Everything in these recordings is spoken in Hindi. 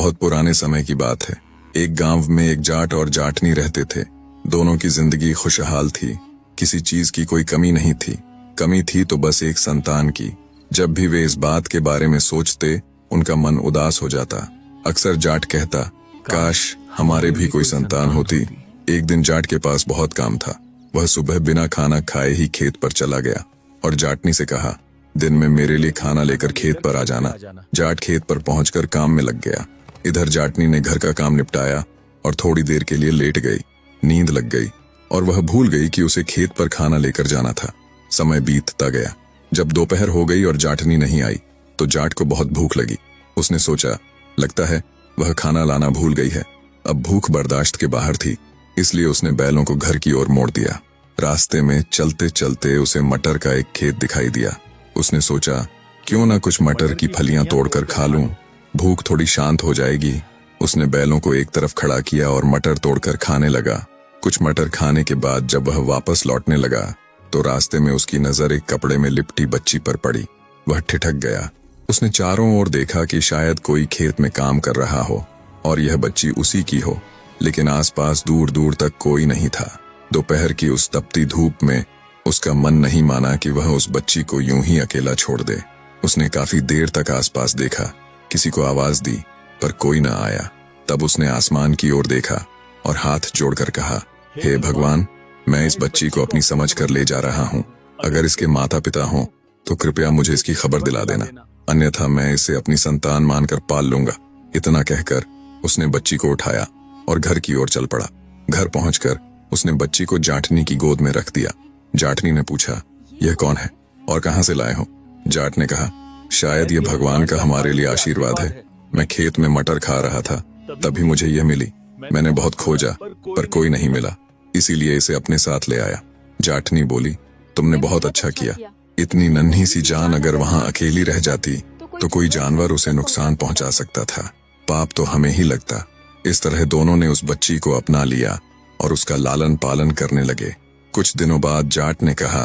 बहुत पुराने समय की बात है। एक गांव में एक जाट और जाटनी रहते थे। दोनों की जिंदगी खुशहाल थी, किसी चीज की कोई कमी नहीं थी। कमी थी तो बस एक संतान की। जब भी वे इस बात के बारे में सोचते, उनका मन उदास हो जाता। अक्सर जाट कहता, काश हमारे भी कोई संतान होती। एक दिन जाट के पास बहुत काम था। वह सुबह बिना खाना खाए ही खेत पर चला गया और जाटनी से कहा, दिन में मेरे लिए खाना लेकर खेत पर आ जाना। जाट खेत पर पहुंचकर काम में लग गया। इधर जाटनी ने घर का काम निपटाया और थोड़ी देर के लिए लेट गई। नींद लग गई और वह भूल गई कि उसे खेत पर खाना लेकर जाना था। समय बीतता गया। जब दोपहर हो गई और जाटनी नहीं आई तो जाट को बहुत भूख लगी। उसने सोचा, लगता है वह खाना लाना भूल गई है। अब भूख बर्दाश्त के बाहर थी, इसलिए उसने बैलों को घर की ओर मोड़ दिया। रास्ते में चलते चलते उसे मटर का एक खेत दिखाई दिया। उसने सोचा, क्यों ना कुछ मटर की फलियां तोड़कर खा लूं, भूख थोड़ी शांत हो जाएगी। उसने बैलों को एक तरफ खड़ा किया और मटर तोड़कर खाने लगा। कुछ मटर खाने के बाद जब वह वापस लौटने लगा तो रास्ते में उसकी नजर एक कपड़े में लिपटी बच्ची पर पड़ी। वह ठिठक गया। उसने चारों ओर देखा कि शायद कोई खेत में काम कर रहा हो और यह बच्ची उसी की हो, लेकिन आसपास दूर दूर तक कोई नहीं था। दोपहर की उस तपती धूप में उसका मन नहीं माना कि वह उस बच्ची को यूं ही अकेला छोड़ दे। उसने काफी देर तक आसपास देखा, किसी को आवाज दी पर कोई न आया। तब उसने आसमान की ओर देखा और हाथ जोड़कर कहा, हे भगवान, मैं इस बच्ची को अपनी समझ कर ले जा रहा हूँ। अगर इसके माता पिता हों तो कृपया मुझे इसकी खबर दिला देना, अन्यथा मैं इसे अपनी संतान मानकर पाल लूंगा। इतना कहकर उसने बच्ची को उठाया और घर की ओर चल पड़ा। घर पहुंचकर उसने बच्ची को जाटनी की गोद में रख दिया। जाटनी ने पूछा, यह कौन है और कहां से लाए हो? जाट ने कहा, शायद यह भगवान का हमारे लिए आशीर्वाद है। मैं खेत में मटर खा रहा था, तभी मुझे यह मिली। मैंने बहुत खोजा पर कोई नहीं मिला, इसीलिए इसे अपने साथ ले आया। जाटनी बोली, तुमने बहुत अच्छा किया। इतनी नन्ही सी जान अगर वहां अकेली रह जाती तो कोई जानवर उसे नुकसान पहुंचा सकता था। पाप तो हमें ही लगता। इस तरह दोनों ने उस बच्ची को अपना लिया और उसका लालन पालन करने लगे। कुछ दिनों बाद जाट ने कहा,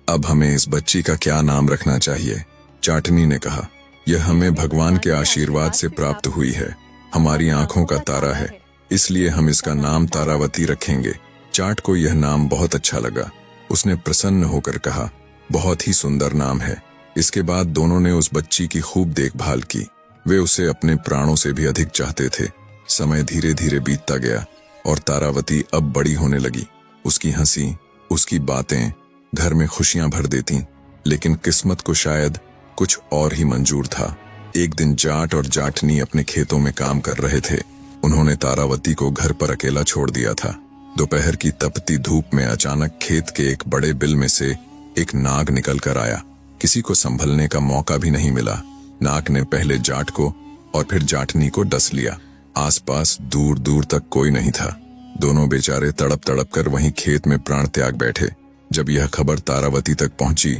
अब हमें इस बच्ची का क्या नाम रखना चाहिए? जाटनी ने कहा, यह हमें भगवान के आशीर्वाद से प्राप्त हुई है। हमारी आंखों का तारा है, इसलिए हम इसका नाम तारावती रखेंगे। जाट को यह नाम बहुत अच्छा लगा। उसने प्रसन्न होकर कहा, बहुत ही सुंदर नाम है। इसके बाद दोनों ने उस बच्ची की खूब देखभाल की। वे उसे अपने प्राणों से भी अधिक चाहते थे। समय धीरे धीरे बीतता गया और तारावती अब बड़ी होने लगी। उसकी हंसी, उसकी बातें घर में खुशियां भर देती, लेकिन किस्मत को शायद कुछ और ही मंजूर था। एक दिन जाट और जाटनी अपने खेतों में काम कर रहे थे। उन्होंने तारावती को घर पर अकेला छोड़ दिया था। दोपहर की तपती धूप में अचानक खेत के एक बड़े बिल में से एक नाग निकल कर आया। किसी को संभलने का मौका भी नहीं मिला। नाग ने पहले जाट को और फिर जाटनी को डस लिया। आसपास दूर दूर तक कोई नहीं था। दोनों बेचारे तड़प तड़प कर वहीं खेत में प्राण त्याग बैठे। जब यह खबर तारावती तक पहुंची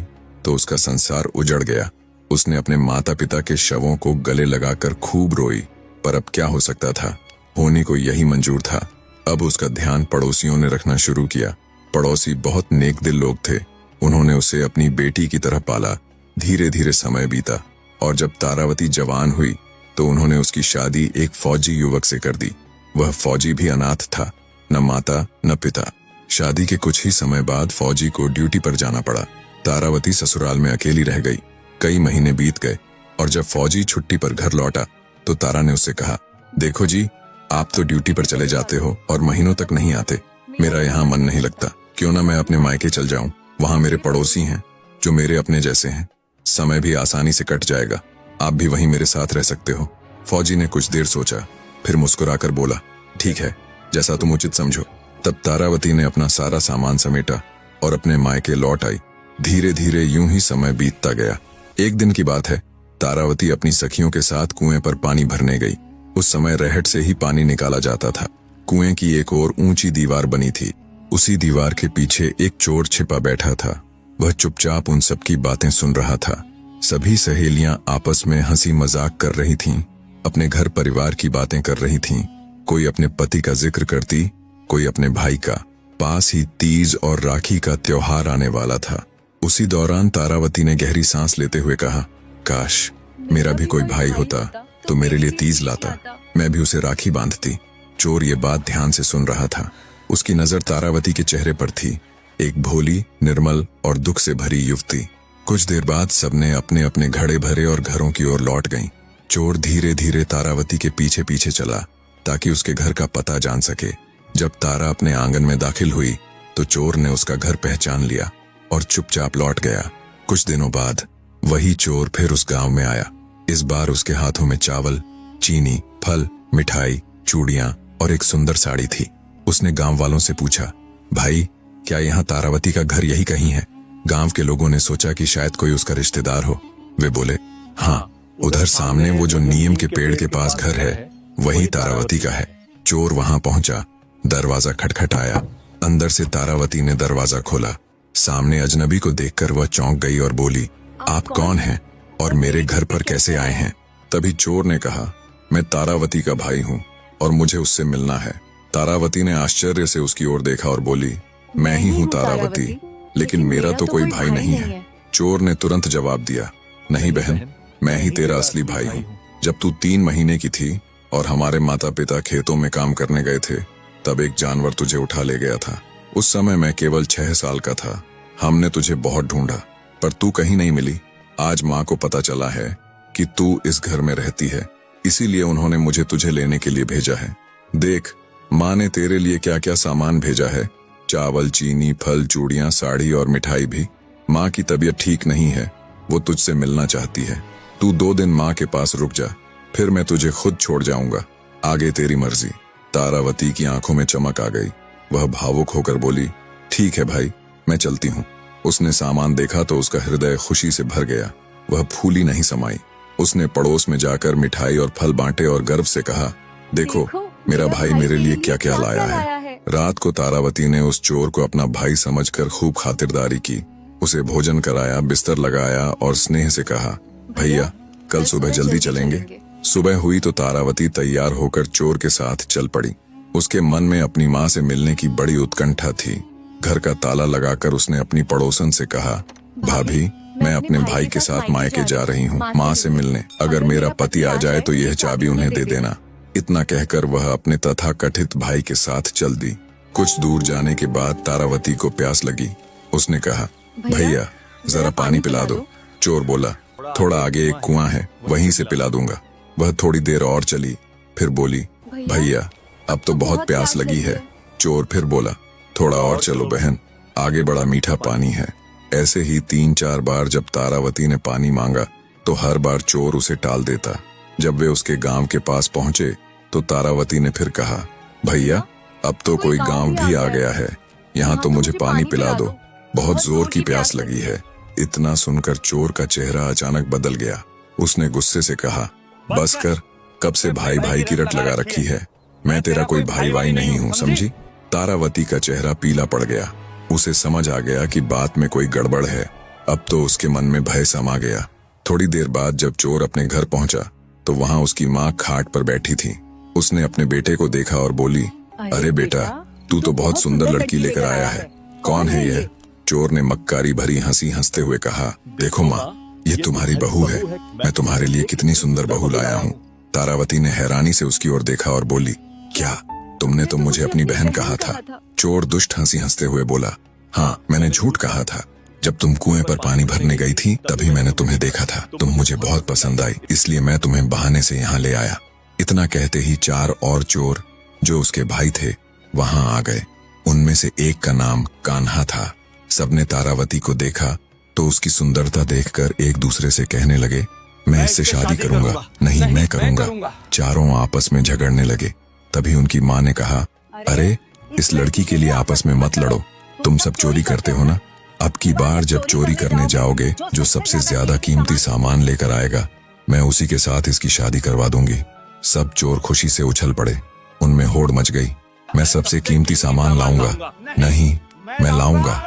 तो उसका संसार उजड़ गया। उसने अपने माता पिता के शवों को गले लगाकर खूब रोई, पर अब क्या हो सकता था? होने को यही मंजूर था। अब उसका ध्यान पड़ोसियों ने रखना शुरू किया। पड़ोसी बहुत नेक दिल लोग थे। उन्होंने उसे अपनी बेटी की तरह पाला। धीरे धीरे समय बीता और जब तारावती जवान हुई तो उन्होंने उसकी शादी एक फौजी युवक से कर दी। वह फौजी भी अनाथ था, न माता न पिता। शादी के कुछ ही समय बाद फौजी को ड्यूटी पर जाना पड़ा। तारावती ससुराल में अकेली रह गई। कई महीने बीत गए और जब फौजी छुट्टी पर घर लौटा तो तारा ने उससे कहा, देखो जी, आप तो ड्यूटी पर चले जाते हो और महीनों तक नहीं आते। मेरा यहाँ मन नहीं लगता। क्यों ना मैं अपने मायके चल जाऊं? वहां मेरे पड़ोसी हैं जो मेरे अपने जैसे हैं। समय भी आसानी से कट जाएगा। आप भी वहीं मेरे साथ रह सकते हो। फौजी ने कुछ देर सोचा, फिर मुस्कुराकर बोला, ठीक है, जैसा तुम उचित समझो। तब तारावती ने अपना सारा सामान समेटा और अपने मायके लौट आई। धीरे धीरे यूं ही समय बीतता गया। एक दिन की बात है, तारावती अपनी सखियों के साथ कुएं पर पानी भरने गई। उस समय रहट से ही पानी निकाला जाता था। कुएं की एक ओर ऊंची दीवार बनी थी। उसी दीवार के पीछे एक चोर छिपा बैठा था। वह चुपचाप उन सबकी बातें सुन रहा था। सभी सहेलियां आपस में हंसी मजाक कर रही थीं, अपने घर परिवार की बातें कर रही थीं। कोई अपने पति का जिक्र करती, कोई अपने भाई का। पास ही तीज और राखी का त्योहार आने वाला था। उसी दौरान तारावती ने गहरी सांस लेते हुए कहा, काश मेरा भी कोई भाई होता तो मेरे लिए तीज लाता। मैं भी उसे राखी बांधती। चोर ये बात ध्यान से सुन रहा था। उसकी नजर तारावती के चेहरे पर थी, एक भोली, निर्मल और दुख से भरी युवती। कुछ देर बाद सबने अपने अपने घड़े भरे और घरों की ओर लौट गईं। चोर धीरे धीरे तारावती के पीछे पीछे चला ताकि उसके घर का पता जान सके। जब तारा अपने आंगन में दाखिल हुई तो चोर ने उसका घर पहचान लिया और चुपचाप लौट गया। कुछ दिनों बाद वही चोर फिर उस गांव में आया। इस बार उसके हाथों में चावल, चीनी, फल, मिठाई, चूड़ियां और एक सुंदर साड़ी थी। उसने गांव वालों से पूछा, भाई क्या यहाँ तारावती का घर यही कहीं है? गांव के लोगों ने सोचा कि शायद कोई उसका रिश्तेदार हो। वे बोले, हाँ, उधर सामने वो जो नीम के पेड़ के पास घर है वही तारावती का है। चोर वहां पहुंचा, दरवाजा खटखटाया। अंदर से तारावती ने दरवाजा खोला। सामने अजनबी को देखकर वह चौंक गई और बोली, आप कौन हैं और मेरे घर पर कैसे आए हैं? तभी चोर ने कहा, मैं तारावती का भाई हूँ और मुझे उससे मिलना है। तारावती ने आश्चर्य से उसकी ओर देखा और बोली, मैं ही हूँ तारावती, लेकिन मेरा तो कोई भाई नहीं है। चोर ने तुरंत जवाब दिया, नहीं बहन, मैं ही तेरा असली भाई हूँ। जब तू 3 महीने की थी और हमारे माता पिता खेतों में काम करने गए थे, तब एक जानवर तुझे उठा ले गया था। उस समय मैं केवल 6 साल का था। हमने तुझे बहुत ढूंढा पर तू कहीं नहीं मिली। आज माँ को पता चला है कि तू इस घर में रहती है, इसीलिए उन्होंने मुझे तुझे लेने के लिए भेजा है। देख, माँ ने तेरे लिए क्या क्या सामान भेजा है, चावल, चीनी, फल, चूड़ियां, साड़ी और मिठाई भी। माँ की तबीयत ठीक नहीं है, वो तुझसे मिलना चाहती है। तू 2 दिन माँ के पास रुक जा, फिर मैं तुझे खुद छोड़ जाऊंगा। आगे तेरी मर्जी। तारावती की आंखों में चमक आ गई। वह भावुक होकर बोली, ठीक है भाई, मैं चलती हूँ। उसने सामान देखा तो उसका हृदय खुशी से भर गया। वह फूली नहीं समाई। उसने पड़ोस में जाकर मिठाई और फल बांटे और गर्व से कहा, देखो मेरा भाई मेरे लिए क्या क्या लाया है। रात को तारावती ने उस चोर को अपना भाई समझकर खूब खातिरदारी की। उसे भोजन कराया, बिस्तर लगाया और स्नेह से कहा, भैया कल सुबह जल्दी चलेंगे। सुबह हुई तो तारावती तैयार होकर चोर के साथ चल पड़ी। उसके मन में अपनी माँ से मिलने की बड़ी उत्कंठा थी। घर का ताला लगाकर उसने अपनी पड़ोसन से कहा, भाभी मैं अपने भाई के साथ मायके जा रही हूँ माँ से मिलने। अगर मेरा पति आ जाए तो यह चाबी उन्हें दे देना। इतना कहकर वह अपने तथाकथित भाई के साथ चल दी। कुछ दूर जाने के बाद तारावती को प्यास लगी। उसने कहा, भैया जरा पानी पिला दो। चोर बोला, थोड़ा आगे एक कुआं है, वहीं से पिला दूंगा। वह थोड़ी देर और चली, फिर बोली, भैया अब तो बहुत प्यास लगी है। चोर फिर बोला, थोड़ा और चलो बहन, आगे बड़ा मीठा पानी है। ऐसे ही 3-4 बार जब तारावती ने पानी मांगा तो हर बार चोर उसे टाल देता। जब वे उसके गांव के पास पहुंचे तो तारावती ने फिर कहा, भैया अब तो कोई गांव भी आ गया है, यहाँ तो मुझे पानी पिला दो, बहुत जोर की प्यास लगी है। इतना सुनकर चोर का चेहरा अचानक बदल गया। उसने गुस्से से कहा, बस कर, कब से भाई भाई की रट लगा रखी है? मैं तेरा कोई भाई वाई नहीं हूँ, समझी? तारावती का चेहरा पीला पड़ गया। उसे समझ आ गया कि बात में कोई गड़बड़ है। अब तो उसके मन में भय समा गया। थोड़ी देर बाद जब चोर अपने घर पहुंचा तो वहां उसकी माँ खाट पर बैठी थी। उसने अपने बेटे को देखा और बोली, अरे बेटा, तू तो बहुत सुंदर लड़की लेकर आया है, कौन है यह? चोर ने मक्कारी भरी हंसी हंसते हुए कहा, देखो माँ, ये तुम्हारी बहू है। मैं तुम्हारे लिए कितनी सुंदर बहू लाया हूँ। तारावती ने हैरानी से उसकी ओर देखा और बोली, क्या तुमने तो मुझे अपनी बहन कहा था? चोर दुष्ट हंसी हंसते हुए बोला, हाँ, मैंने झूठ कहा था। जब तुम कुएं पर पानी भरने गई थी तभी मैंने तुम्हें देखा था। तुम मुझे बहुत पसंद आई, इसलिए मैं तुम्हें बहाने से यहाँ ले आया। इतना कहते ही 4 और चोर जो उसके भाई थे वहां आ गए। उनमें से एक का नाम कान्हा था। सबने तारावती को देखा तो उसकी सुंदरता देखकर एक दूसरे से कहने लगे, मैं इससे शादी करूंगा। नहीं, मैं करूंगा। चारों आपस में झगड़ने लगे। तभी उनकी माँ ने कहा, अरे इस लड़की के लिए आपस में मत लड़ो, तुम सब चोरी करते हो ना। अब की बार जब चोरी करने जाओगे, जो सबसे ज्यादा कीमती सामान लेकर आएगा, मैं उसी के साथ इसकी शादी करवा दूंगी। सब चोर खुशी से उछल पड़े। उनमें होड़ मच गई, मैं सबसे कीमती सामान लाऊंगा। नहीं, मैं लाऊंगा।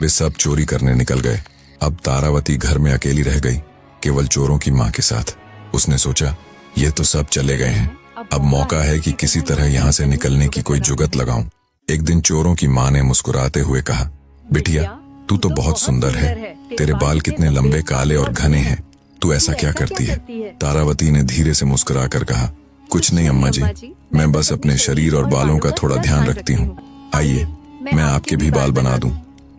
वे सब चोरी करने निकल गए। अब तारावती घर में अकेली रह गई, केवल चोरों की माँ के साथ। उसने सोचा, ये तो सब चले गए हैं, अब मौका है कि किसी तरह यहाँ से निकलने की कोई जुगत लगाऊं। एक दिन चोरों की माँ ने मुस्कुराते हुए कहा, बिटिया तू तो बहुत सुंदर है, तेरे बाल कितने लंबे, काले और घने हैं, तू ऐसा क्या करती है? तारावती ने धीरे से मुस्कुरा कर कहा, कुछ नहीं अम्मा जी, मैं बस अपने शरीर और बालों का थोड़ा ध्यान रखती हूँ। आइए मैं आपके भी बाल बना दूं।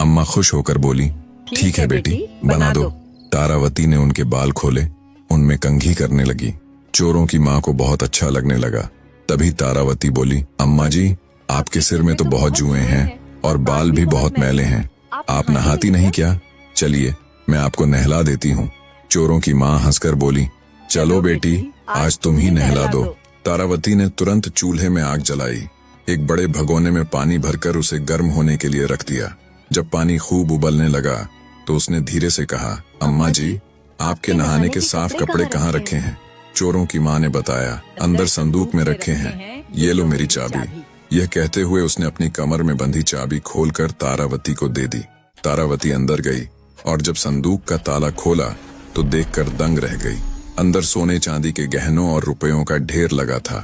अम्मा खुश होकर बोली, ठीक है बेटी, बना दो। तारावती ने उनके बाल खोले, उनमें कंघी करने लगी। चोरों की माँ को बहुत अच्छा लगने लगा। तभी तारावती बोली, अम्मा जी, आपके सिर में तो बहुत जुएं हैं और बाल भी बहुत मैले हैं, आप नहाती नहीं क्या? चलिए मैं आपको नहला देती हूँ। चोरों की माँ हंसकर बोली, चलो बेटी, आज तुम ही नहला दो। तारावती ने तुरंत चूल्हे में आग जलाई। एक बड़े भगोने में पानी भरकर उसे गर्म होने के लिए रख दिया। जब पानी खूब उबलने लगा तो उसने धीरे से कहा, अम्मा जी, आपके नहाने के साफ कपड़े कहाँ रखे हैं? चोरों की माँ ने बताया, अंदर संदूक में रखे हैं, ये लो मेरी चाबी। यह कहते हुए उसने अपनी कमर में बंधी चाबी खोलकर तारावती को दे दी। तारावती अंदर गई और जब संदूक का ताला खोला तो देखकर दंग रह गई। अंदर सोने चांदी के गहनों और रुपयों का ढेर लगा था।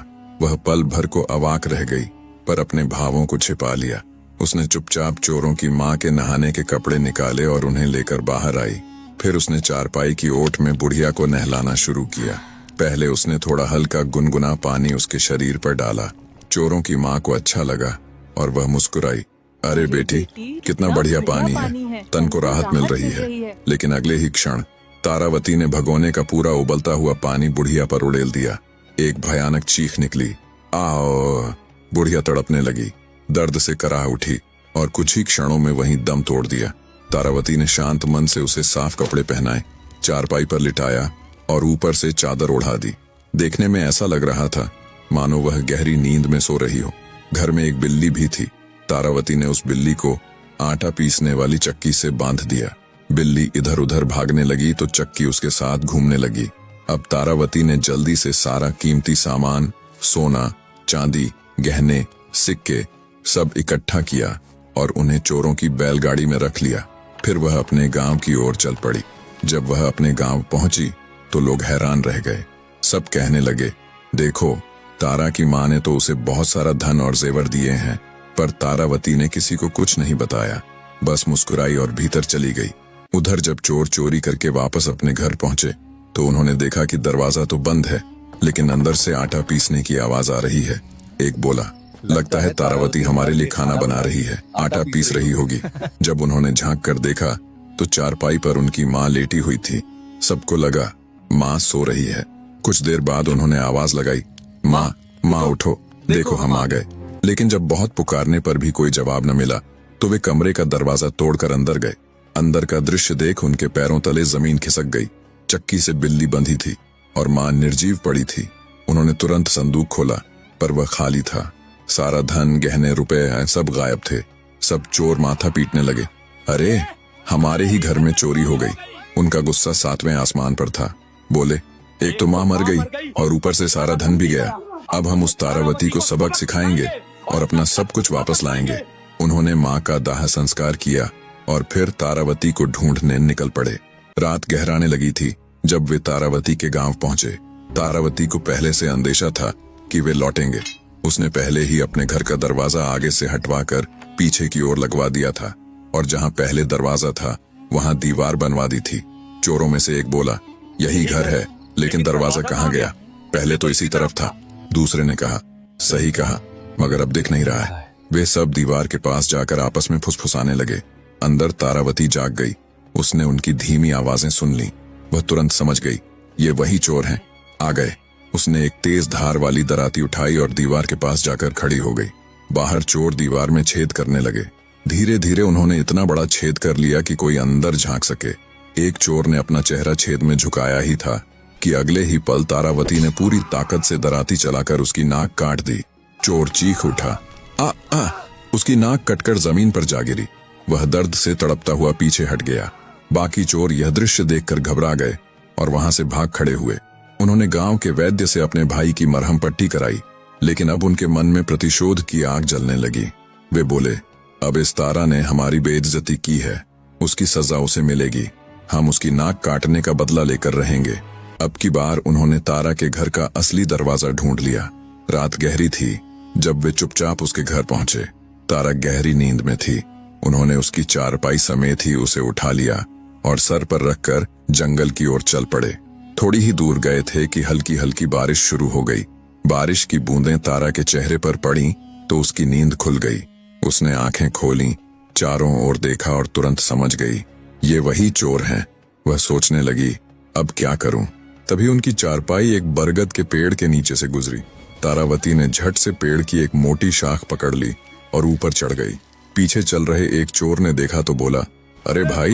वह पल भर को अवाक रह गई, पर अपने भावों को छिपा लिया। उसने चुपचाप चोरों की माँ के नहाने के कपड़े निकाले और उन्हें लेकर बाहर आई। फिर उसने चारपाई की ओट में बुढ़िया को नहलाना शुरू किया। पहले उसने थोड़ा हल्का गुनगुना पानी उसके शरीर पर डाला। चोरों की माँ को अच्छा लगा और वह मुस्कुराई, अरे बेटी, कितना बढ़िया पानी है, तन को राहत मिल रही है। लेकिन अगले ही क्षण तारावती ने भगोने का पूरा उबलता हुआ पानी बुढ़िया पर उड़ेल दिया। एक भयानक चीख निकली, आओ! बुढ़िया तड़पने लगी, दर्द से कराह उठी और कुछ ही क्षणों में वहीं दम तोड़ दिया। तारावती ने शांत मन से उसे साफ कपड़े पहनाए, चारपाई पर लिटाया और ऊपर से चादर ओढ़ा दी। देखने में ऐसा लग रहा था मानो वह गहरी नींद में सो रही हो। घर में एक बिल्ली भी थी। तारावती ने उस बिल्ली को आटा पीसने वाली चक्की से बांध दिया। बिल्ली इधर उधर भागने लगी तो चक्की उसके साथ घूमने लगी। अब तारावती ने जल्दी से सारा कीमती सामान, सोना, चांदी, गहने, सिक्के सब इकट्ठा किया और उन्हें चोरों की बैलगाड़ी में रख लिया। फिर वह अपने गांव की ओर चल पड़ी। जब वह अपने गांव पहुंची तो लोग हैरान रह गए। सब कहने लगे, देखो, तारा की माँ ने तो उसे बहुत सारा धन और जेवर दिए हैं, पर तारावती ने किसी को कुछ नहीं बताया, बस मुस्कुराई और भीतर चली गई। उधर जब चोर चोरी करके वापस अपने घर पहुंचे तो उन्होंने देखा कि दरवाजा तो बंद है, लेकिन अंदर से आटा पीसने की आवाज आ रही है। एक बोला, लगता है तारावती हमारे लिए खाना बना रही है, आटा पीस रही होगी। जब उन्होंने झांक कर देखा तो चारपाई पर उनकी माँ लेटी हुई थी। सबको लगा माँ सो रही है। कुछ देर बाद उन्होंने आवाज लगाई, माँ, माँ उठो, देखो हम आ गए। लेकिन जब बहुत पुकारने पर भी कोई जवाब न मिला तो वे कमरे का दरवाजा तोड़कर अंदर गए। अंदर का दृश्य देख उनके पैरों तले जमीन खिसक गई। चक्की से बिल्ली बंधी थी और माँ निर्जीव पड़ी थी। उन्होंने तुरंत संदूक खोला, पर वह खाली था। सारा धन, गहने, रुपए सब गायब थे। सब चोर माथा पीटने लगे, अरे, हमारे ही घर में चोरी हो गई। उनका गुस्सा 7वें आसमान पर था। बोले, एक तो माँ मर गई और ऊपर से सारा धन भी गया। अब हम उस तारावती को सबक सिखाएंगे और अपना सब कुछ वापस लाएंगे। उन्होंने माँ का दाह संस्कार किया और फिर तारावती को ढूंढने निकल पड़े। रात गहराने लगी थी जब वे तारावती के गांव पहुंचे। तारावती को पहले से अंदेशा था कि वे लौटेंगे। उसने पहले ही अपने घर का दरवाजा आगे से हटवाकर पीछे की ओर लगवा दिया था और जहां पहले दरवाजा था वहां दीवार बनवा दी थी। चोरों में से एक बोला, यही घर है, लेकिन दरवाजा कहाँ गया? पहले तो इसी तरफ था। दूसरे ने कहा, सही कहा, मगर अब दिख नहीं रहा है। वे सब दीवार के पास जाकर आपस में फुसफुसाने लगे। अंदर तारावती जाग गई। उसने उनकी धीमी आवाजें सुन ली। वह तुरंत समझ गई, ये वही चोर हैं, आ गए। उसने एक तेज धार वाली दराती उठाई और दीवार के पास जाकर खड़ी हो गई। बाहर चोर दीवार में छेद करने लगे। धीरे धीरे उन्होंने इतना बड़ा छेद कर लिया कि कोई अंदर झांक सके। एक चोर ने अपना चेहरा छेद में झुकाया ही था कि अगले ही पल तारावती ने पूरी ताकत से दराती चलाकर उसकी नाक काट दी। चोर चीख उठा, आ आ! उसकी नाक कटकर जमीन पर जा गिरी। वह दर्द से तड़पता हुआ पीछे हट गया। बाकी चोर यह दृश्य देखकर घबरा गए और वहां से भाग खड़े हुए। उन्होंने गांव के वैद्य से अपने भाई की मरहम पट्टी कराई, लेकिन अब उनके मन में प्रतिशोध की आग जलने लगी। वे बोले, अब इस तारा ने हमारी बेइज्जती की है, उसकी सजा उसे मिलेगी। हम उसकी नाक काटने का बदला लेकर रहेंगे। अब की बार उन्होंने तारा के घर का असली दरवाजा ढूंढ लिया। रात गहरी थी जब वे चुपचाप उसके घर पहुंचे। तारा गहरी नींद में थी। उन्होंने उसकी चारपाई समेत ही उसे उठा लिया और सर पर रखकर जंगल की ओर चल पड़े। थोड़ी ही दूर गए थे कि हल्की हल्की बारिश शुरू हो गई। बारिश की बूंदें तारा के चेहरे पर पड़ी तो उसकी नींद खुल गई। उसने आंखें खोलीं, चारों ओर देखा और तुरंत समझ गई ये वही चोर हैं। वह सोचने लगी, अब क्या करूं? तभी उनकी चारपाई एक बरगद के पेड़ के नीचे से गुजरी। तारावती ने झट से पेड़ की एक मोटी शाख पकड़ ली और ऊपर चढ़ गई। पीछे चल रहे एक चोर ने देखा तो बोला, अरे भाई,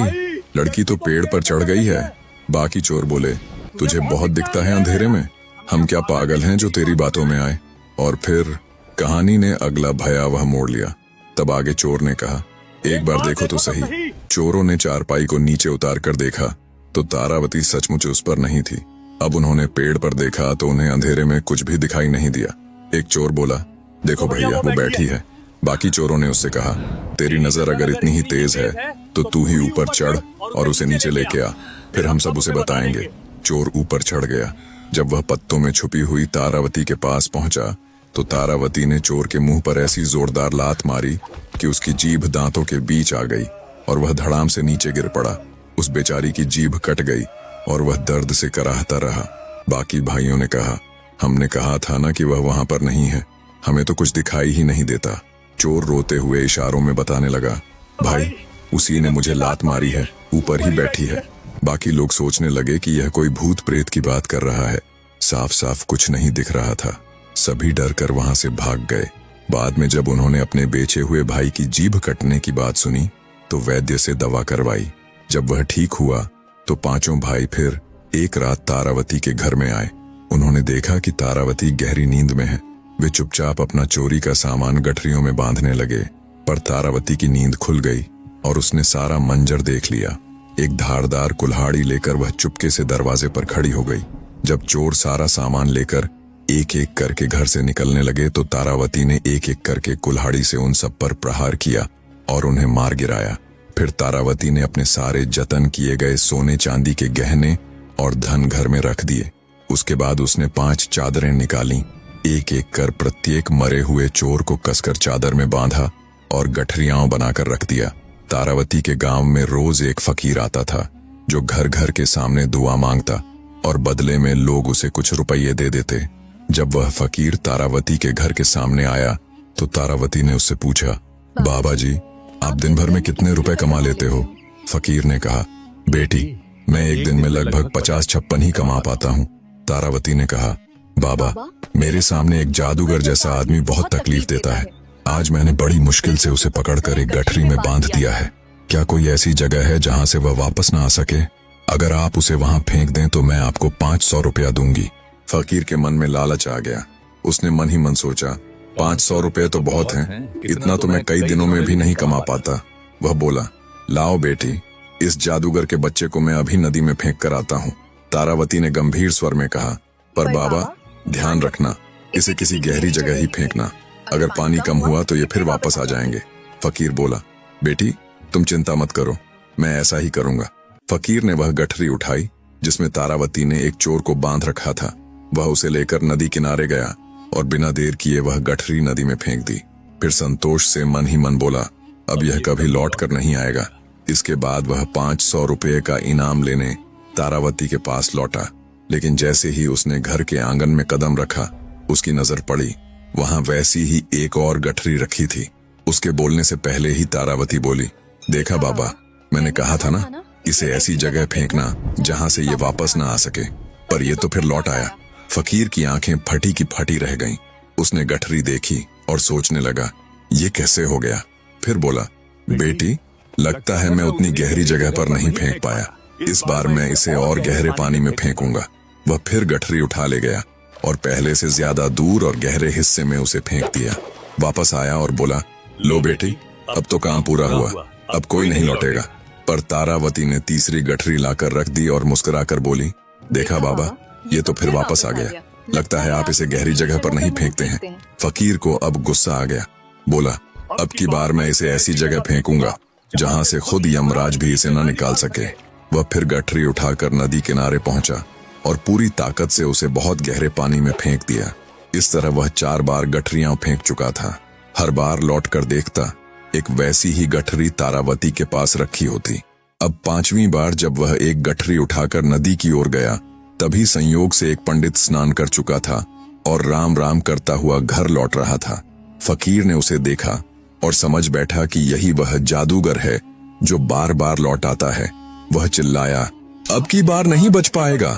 लड़की तो पेड़ पर चढ़ गई है। बाकी चोर बोले, तुझे बहुत दिखता है अंधेरे में, हम क्या पागल हैं जो तेरी बातों में आए। और फिर कहानी ने अगला भयावह मोड़ लिया। तब आगे चोर ने कहा, एक बार देखो तो सही। चोरों ने चारपाई को नीचे उतार कर देखा तो तारावती सचमुच उस पर नहीं थी। अब उन्होंने पेड़ पर देखा तो उन्हें अंधेरे में कुछ भी दिखाई नहीं दिया। एक चोर बोला, देखो भैया, वो बैठी है। बाकी चोरों ने उससे कहा, तेरी नजर अगर इतनी ही तेज है तो तू ही ऊपर चढ़ और उसे नीचे लेके आ, फिर हम सब उसे बताएंगे। चोर ऊपर चढ़ गया। जब वह पत्तों में छुपी हुई तारावती के पास पहुंचा तो तारावती ने चोर के मुंह पर ऐसी जोरदार लात मारी कि उसकी जीभ दांतों के बीच आ गई और वह धड़ाम से नीचे गिर पड़ा। उस बेचारी की जीभ कट गई और वह दर्द से कराहता रहा। बाकी भाइयों ने कहा, हमने कहा था ना कि वह वहां पर नहीं है, हमें तो कुछ दिखाई ही नहीं देता। चोर रोते हुए इशारों में बताने लगा, भाई, उसी ने मुझे लात मारी है, ऊपर ही बैठी है। बाकी लोग सोचने लगे कि यह कोई भूत प्रेत की बात कर रहा है। साफ साफ कुछ नहीं दिख रहा था। सभी डर कर वहां से भाग गए। बाद में जब उन्होंने अपने बेचे हुए भाई की जीभ कटने की बात सुनी तो वैद्य से दवा करवाई। जब वह ठीक हुआ तो पांचों भाई फिर एक रात तारावती के घर में आए। उन्होंने देखा कि तारावती गहरी नींद में है। वे चुपचाप अपना चोरी का सामान गठरियों में बांधने लगे, पर तारावती की नींद खुल गई और उसने सारा मंजर देख लिया। एक धारदार कुल्हाड़ी लेकर वह चुपके से दरवाजे पर खड़ी हो गई। जब चोर सारा सामान लेकर एक एक करके घर से निकलने लगे तो तारावती ने एक एक करके कुल्हाड़ी से उन सब पर प्रहार किया और उन्हें मार गिराया। फिर तारावती ने अपने सारे जतन किए गए सोने चांदी के गहने और धन घर में रख दिए। उसके बाद उसने 5 चादरें निकाली। एक एक कर प्रत्येक मरे हुए चोर को कसकर चादर में बांधा और गठरियां बनाकर रख दिया। तारावती के गांव में रोज एक फकीर आता था जो घर घर के सामने दुआ मांगता और बदले में लोग उसे कुछ रुपये दे देते। जब वह फकीर तारावती के घर के सामने आया तो तारावती ने उससे पूछा, बाबा जी, आप दिन भर में कितने रुपए कमा लेते हो? फकीर ने कहा, बेटी, मैं एक दिन में लगभग 50-56 ही कमा पाता हूँ। तारावती ने कहा, बाबा, मेरे सामने एक जादूगर जैसा आदमी बहुत तकलीफ देता है। आज मैंने बड़ी मुश्किल से उसे पकड़कर एक गठरी में बांध दिया है। क्या कोई ऐसी जगह है जहाँ से वह वापस ना आ सके? अगर आप उसे वहाँ फेंक दें तो मैं आपको 500 रुपया दूंगी। फकीर के मन में लालच आ गया। उसने मन ही मन सोचा, 500 रुपये तो बहुत हैं, इतना तो मैं कई दिनों में भी नहीं कमा पाता। वह बोला, लाओ बेटी, इस जादूगर के बच्चे को मैं अभी नदी में फेंक कर आता हूँ। तारावती ने गंभीर स्वर में कहा, पर बाबा, ध्यान रखना, इसे किसी गहरी जगह ही फेंकना। अगर पानी कम हुआ तो ये फिर वापस आ जाएंगे। फकीर बोला, बेटी, तुम चिंता मत करो, मैं ऐसा ही करूंगा। फकीर ने वह गठरी उठाई जिसमें तारावती ने एक चोर को बांध रखा था। वह उसे लेकर नदी किनारे गया और बिना देर किए वह गठरी नदी में फेंक दी। फिर संतोष से मन ही मन बोला, अब यह कभी लौट कर नहीं आएगा। इसके बाद वह 500 रुपये का इनाम लेने तारावती के पास लौटा। लेकिन जैसे ही उसने घर के आंगन में कदम रखा, उसकी नजर पड़ी, वहां वैसी ही एक और गठरी रखी थी। उसके बोलने से पहले ही तारावती बोली, देखा बाबा, मैंने कहा था ना, इसे ऐसी जगह फेंकना जहां से ये वापस ना आ सके। पर ये तो फिर लौट आया। फकीर की आंखें फटी की फटी रह गईं। उसने गठरी देखी और सोचने लगा, ये कैसे हो गया? फिर बोला, बेटी, लगता है मैं उतनी गहरी जगह पर नहीं फेंक पाया। इस बार मैं इसे और गहरे पानी में फेंकूंगा। वह फिर गठरी उठा ले गया और पहले से ज्यादा दूर और गहरे हिस्से में उसे फेंक दिया। वापस आया और बोला, लो बेटी, अब तो काम पूरा हुआ, अब कोई नहीं लौटेगा। पर तारावती ने तीसरी गठरी लाकर रख दी और मुस्कुराकर बोली, देखा बाबा, ये तो फिर वापस आ गया। लगता है आप इसे गहरी जगह पर नहीं फेंकते हैं। फकीर को अब गुस्सा आ गया। बोला, अब की बार मैं इसे ऐसी जगह फेंकूंगा जहां से खुद यमराज भी इसे न निकाल सके। वह फिर गठरी उठाकर नदी किनारे पहुंचा और पूरी ताकत से उसे बहुत गहरे पानी में फेंक दिया। इस तरह वह 4 बार गठरियां फेंक चुका था। हर बार लौट कर देखता, एक वैसी ही गठरी तारावती के पास रखी होती। अब 5वीं बार जब वह एक गठरी उठाकर नदी की ओर गया, तभी संयोग से एक पंडित स्नान कर चुका था और राम राम करता हुआ घर लौट रहा था। फकीर ने उसे देखा और समझ बैठा कि यही वह जादूगर है जो बार बार लौट आता है। वह चिल्लाया, अब की बार नहीं बच पाएगा,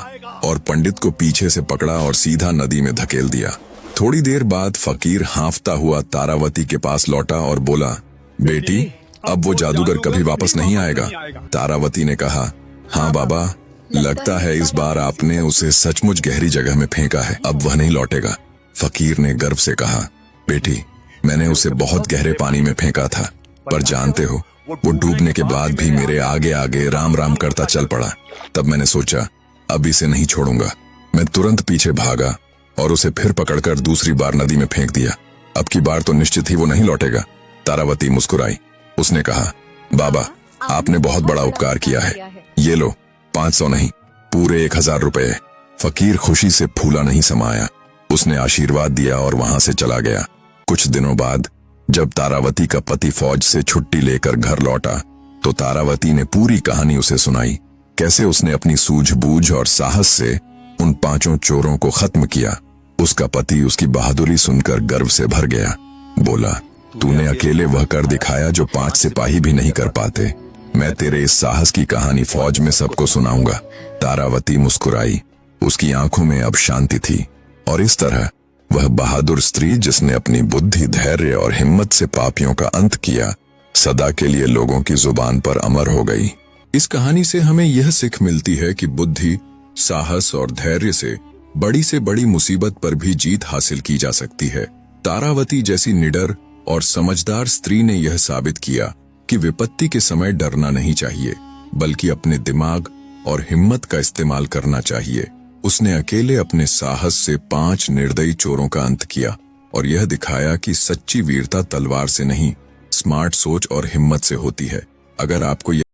और पंडित को पीछे से पकड़ा और सीधा नदी में धकेल दिया। थोड़ी देर बाद फकीर हांफता हुआ तारावती के पास लौटा और बोला, बेटी, अब वो जादूगर कभी वापस नहीं आएगा। तारावती ने कहा, हाँ बाबा, लगता है इस बार आपने उसे सचमुच गहरी जगह में फेंका है, अब वह नहीं लौटेगा। फकीर ने गर्व से कहा, बेटी, मैंने उसे बहुत गहरे पानी में फेंका था, पर जानते हो, वो डूबने के बाद भी मेरे आगे आगे राम राम करता चल पड़ा। तब मैंने सोचा, अब इसे नहीं छोड़ूंगा। मैं तुरंत पीछे भागा और उसे फिर पकड़कर दूसरी बार नदी में फेंक दिया। अब की बार तो निश्चित ही वो नहीं लौटेगा। तारावती मुस्कुराई। उसने कहा, बाबा, आपने बहुत बड़ा उपकार किया है। ये लो, 500 नहीं, पूरे 1000 रुपए। फकीर खुशी से फूला नहीं समाया। उसने आशीर्वाद दिया और वहां से चला गया। कुछ दिनों बाद जब तारावती का पति फौज से छुट्टी लेकर घर लौटा तो तारावती ने पूरी कहानी उसे सुनाई, कैसे उसने अपनी सूझबूझ और साहस से उन 5 चोरों को खत्म किया। उसका पति उसकी बहादुरी सुनकर गर्व से भर गया। बोला, तूने अकेले वह कर दिखाया जो 5 सिपाही भी नहीं कर पाते। मैं तेरे इस साहस की कहानी फौज में सबको सुनाऊंगा। तारावती मुस्कुराई। उसकी आंखों में अब शांति थी और इस तरह वह बहादुर स्त्री जिसने अपनी बुद्धि, धैर्य और हिम्मत से पापियों का अंत किया, सदा के लिए लोगों की जुबान पर अमर हो गई। इस कहानी से हमें यह सीख मिलती है कि बुद्धि, साहस और धैर्य से बड़ी मुसीबत पर भी जीत हासिल की जा सकती है। तारावती जैसी निडर और समझदार स्त्री ने यह साबित किया कि विपत्ति के समय डरना नहीं चाहिए, बल्कि अपने दिमाग और हिम्मत का इस्तेमाल करना चाहिए। उसने अकेले अपने साहस से 5 निर्दयी चोरों का अंत किया और यह दिखाया कि सच्ची वीरता तलवार से नहीं, स्मार्ट सोच और हिम्मत से होती है। अगर आपको